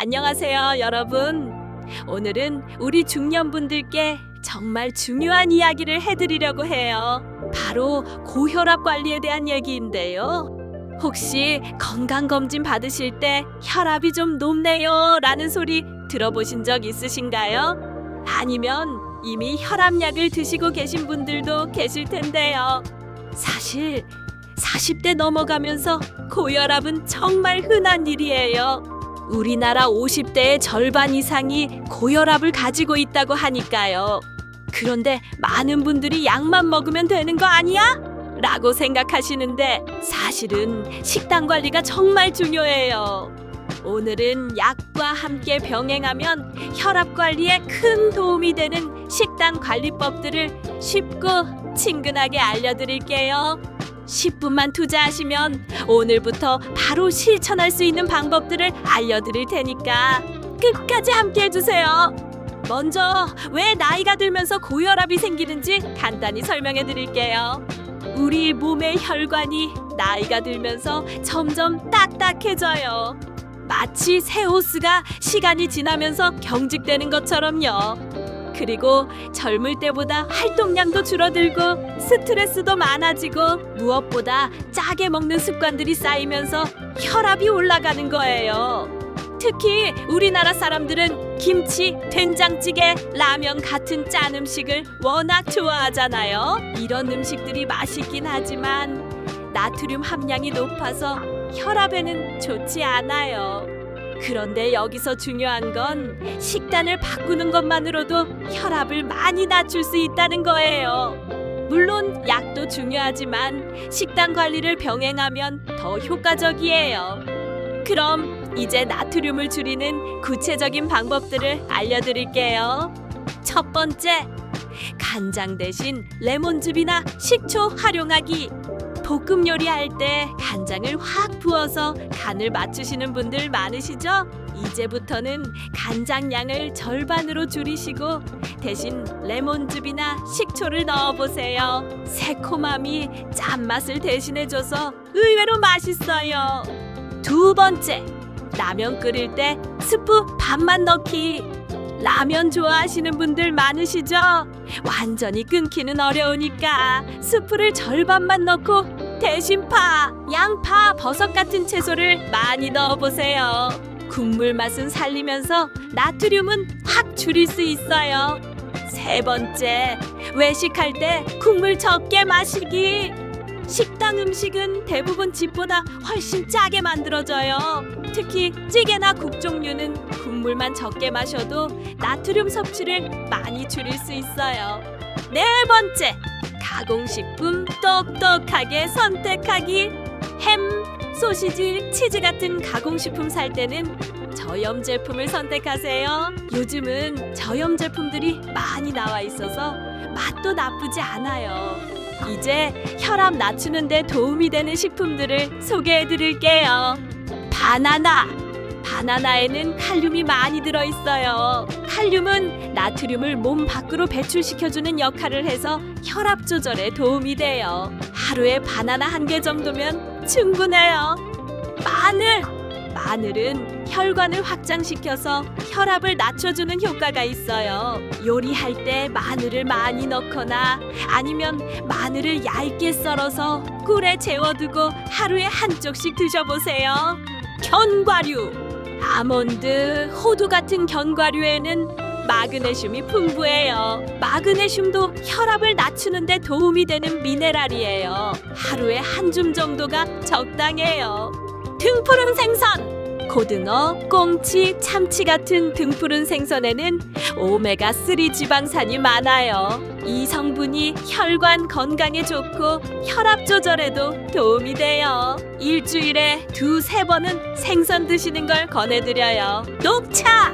안녕하세요, 여러분. 오늘은 우리 중년분들께 정말 중요한 이야기를 해드리려고 해요. 바로 고혈압 관리에 대한 얘기인데요. 혹시 건강검진 받으실 때 혈압이 좀 높네요 라는 소리 들어보신 적 있으신가요? 아니면 이미 혈압약을 드시고 계신 분들도 계실 텐데요. 사실 40대 넘어가면서 고혈압은 정말 흔한 일이에요. 우리나라 50대의 절반 이상이 고혈압을 가지고 있다고 하니까요. 그런데 많은 분들이 약만 먹으면 되는 거 아니야? 라고 생각하시는데 사실은 식단 관리가 정말 중요해요. 오늘은 약과 함께 병행하면 혈압 관리에 큰 도움이 되는 식단 관리법들을 쉽고 친근하게 알려드릴게요. 10분만 투자하시면 오늘부터 바로 실천할 수 있는 방법들을 알려드릴 테니까 끝까지 함께 해주세요. 먼저 왜 나이가 들면서 고혈압이 생기는지 간단히 설명해 드릴게요. 우리 몸의 혈관이 나이가 들면서 점점 딱딱해져요. 마치 새 호스가 시간이 지나면서 경직되는 것처럼요. 그리고 젊을 때보다 활동량도 줄어들고 스트레스도 많아지고 무엇보다 짜게 먹는 습관들이 쌓이면서 혈압이 올라가는 거예요. 특히 우리나라 사람들은 김치, 된장찌개, 라면 같은 짠 음식을 워낙 좋아하잖아요. 이런 음식들이 맛있긴 하지만 나트륨 함량이 높아서 혈압에는 좋지 않아요. 그런데 여기서 중요한 건 식단을 바꾸는 것만으로도 혈압을 많이 낮출 수 있다는 거예요. 물론 약도 중요하지만 식단 관리를 병행하면 더 효과적이에요. 그럼 이제 나트륨을 줄이는 구체적인 방법들을 알려드릴게요. 첫 번째, 간장 대신 레몬즙이나 식초 활용하기. 볶음 요리할 때 간장을 확 부어서 간을 맞추시는 분들 많으시죠? 이제부터는 간장 양을 절반으로 줄이시고 대신 레몬즙이나 식초를 넣어보세요. 새콤함이 짠맛을 대신해줘서 의외로 맛있어요. 두 번째, 라면 끓일 때 스프 반만 넣기. 라면 좋아하시는 분들 많으시죠? 완전히 끊기는 어려우니까 스프를 절반만 넣고 대신 파, 양파, 버섯 같은 채소를 많이 넣어보세요. 국물 맛은 살리면서 나트륨은 확 줄일 수 있어요. 세 번째, 외식할 때 국물 적게 마시기. 식당 음식은 대부분 집보다 훨씬 짜게 만들어져요. 특히 찌개나 국 종류는 국물만 적게 마셔도 나트륨 섭취를 많이 줄일 수 있어요. 네 번째, 가공식품 똑똑하게 선택하기. 햄, 소시지, 치즈 같은 가공식품 살 때는 저염 제품을 선택하세요. 요즘은 저염 제품들이 많이 나와 있어서 맛도 나쁘지 않아요. 이제 혈압 낮추는 데 도움이 되는 식품들을 소개해 드릴게요. 바나나. 바나나에는 칼륨이 많이 들어있어요. 칼륨은 나트륨을 몸 밖으로 배출시켜주는 역할을 해서 혈압 조절에 도움이 돼요. 하루에 바나나 1개 정도면 충분해요. 마늘. 마늘은 혈관을 확장시켜서 혈압을 낮춰주는 효과가 있어요. 요리할 때 마늘을 많이 넣거나 아니면 마늘을 얇게 썰어서 꿀에 재워두고 하루에 한쪽씩 드셔보세요. 견과류. 아몬드, 호두 같은 견과류에는 마그네슘이 풍부해요. 마그네슘도 혈압을 낮추는 데 도움이 되는 미네랄이에요. 하루에 한 줌 정도가 적당해요. 등푸른 생선. 고등어, 꽁치, 참치 같은 등푸른 생선에는 오메가3 지방산이 많아요. 이 성분이 혈관 건강에 좋고 혈압 조절에도 도움이 돼요. 일주일에 2~3번은 생선 드시는 걸 권해드려요. 녹차!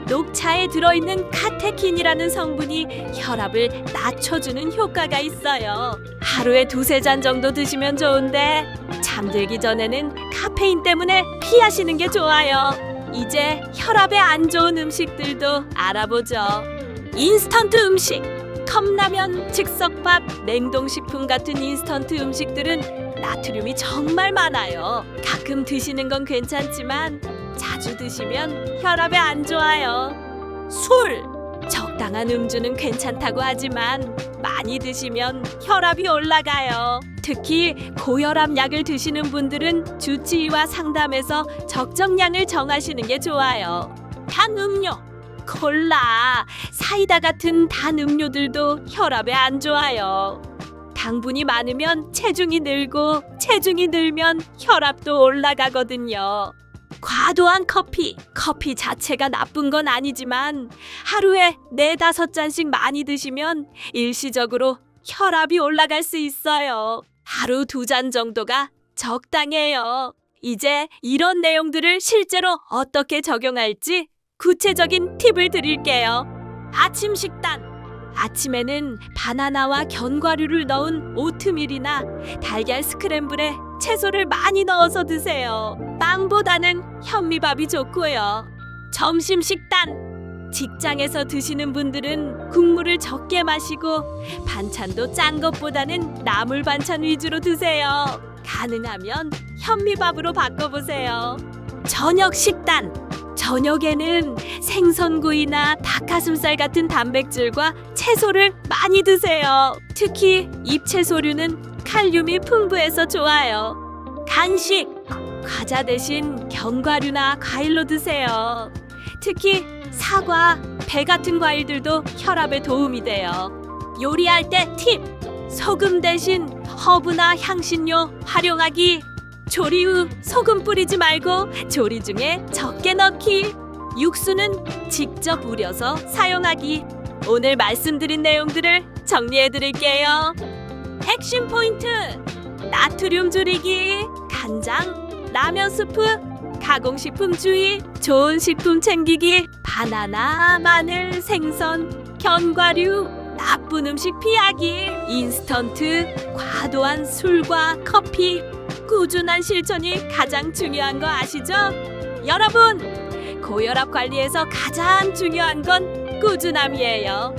녹차에 들어있는 카테킨이라는 성분이 혈압을 낮춰주는 효과가 있어요. 하루에 2~3잔 정도 드시면 좋은데 잠들기 전에는 카페인 때문에 피하시는 게 좋아요. 이제 혈압에 안 좋은 음식들도 알아보죠. 인스턴트 음식. 컵라면, 즉석밥, 냉동식품 같은 인스턴트 음식들은 나트륨이 정말 많아요. 가끔 드시는 건 괜찮지만 자주 드시면 혈압에 안 좋아요. 술! 적당한 음주는 괜찮다고 하지만 많이 드시면 혈압이 올라가요. 특히 고혈압 약을 드시는 분들은 주치의와 상담해서 적정량을 정하시는 게 좋아요. 단 음료, 콜라, 사이다 같은 단 음료들도 혈압에 안 좋아요. 당분이 많으면 체중이 늘고 체중이 늘면 혈압도 올라가거든요. 과도한 커피 자체가 나쁜 건 아니지만 하루에 4-5잔씩 많이 드시면 일시적으로 혈압이 올라갈 수 있어요. 하루 2잔 정도가 적당해요. 이제 이런 내용들을 실제로 어떻게 적용할지 구체적인 팁을 드릴게요. 아침 식단. 아침에는 바나나와 견과류를 넣은 오트밀이나 달걀 스크램블에 채소를 많이 넣어서 드세요. 빵보다는 현미밥이 좋고요. 점심 식단. 직장에서 드시는 분들은 국물을 적게 마시고 반찬도 짠 것보다는 나물 반찬 위주로 드세요. 가능하면 현미밥으로 바꿔보세요. 저녁 식단. 저녁에는 생선구이나 닭가슴살 같은 단백질과 채소를 많이 드세요. 특히 잎채소류는 칼륨이 풍부해서 좋아요. 간식. 과자 대신 견과류나 과일로 드세요. 특히 사과, 배 같은 과일들도 혈압에 도움이 돼요. 요리할 때 팁! 소금 대신 허브나 향신료 활용하기. 조리 후 소금 뿌리지 말고 조리 중에 적게 넣기. 육수는 직접 우려서 사용하기. 오늘 말씀드린 내용들을 정리해 드릴게요. 핵심 포인트! 나트륨 줄이기, 간장, 라면 스프, 가공식품 주의, 좋은 식품 챙기기, 바나나, 마늘, 생선, 견과류, 나쁜 음식 피하기, 인스턴트, 과도한 술과 커피, 꾸준한 실천이 가장 중요한 거 아시죠? 여러분, 고혈압 관리에서 가장 중요한 건 꾸준함이에요.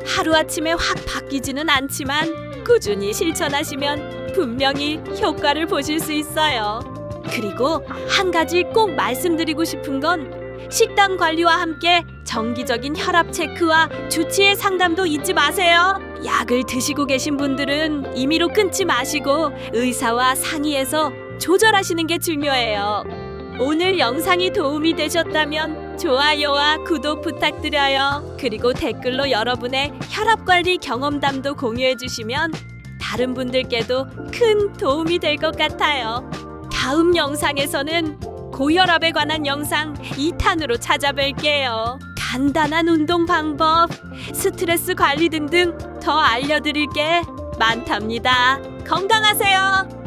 하루아침에 확 바뀌지는 않지만 꾸준히 실천하시면 분명히 효과를 보실 수 있어요. 그리고 한 가지 꼭 말씀드리고 싶은 건 식단 관리와 함께 정기적인 혈압 체크와 주치의 상담도 잊지 마세요. 약을 드시고 계신 분들은 임의로 끊지 마시고 의사와 상의해서 조절하시는 게 중요해요. 오늘 영상이 도움이 되셨다면 좋아요와 구독 부탁드려요. 그리고 댓글로 여러분의 혈압 관리 경험담도 공유해 주시면 다른 분들께도 큰 도움이 될 것 같아요. 다음 영상에서는 고혈압에 관한 영상 2탄으로 찾아뵐게요. 간단한 운동 방법, 스트레스 관리 등등 더 알려드릴 게 많답니다. 건강하세요.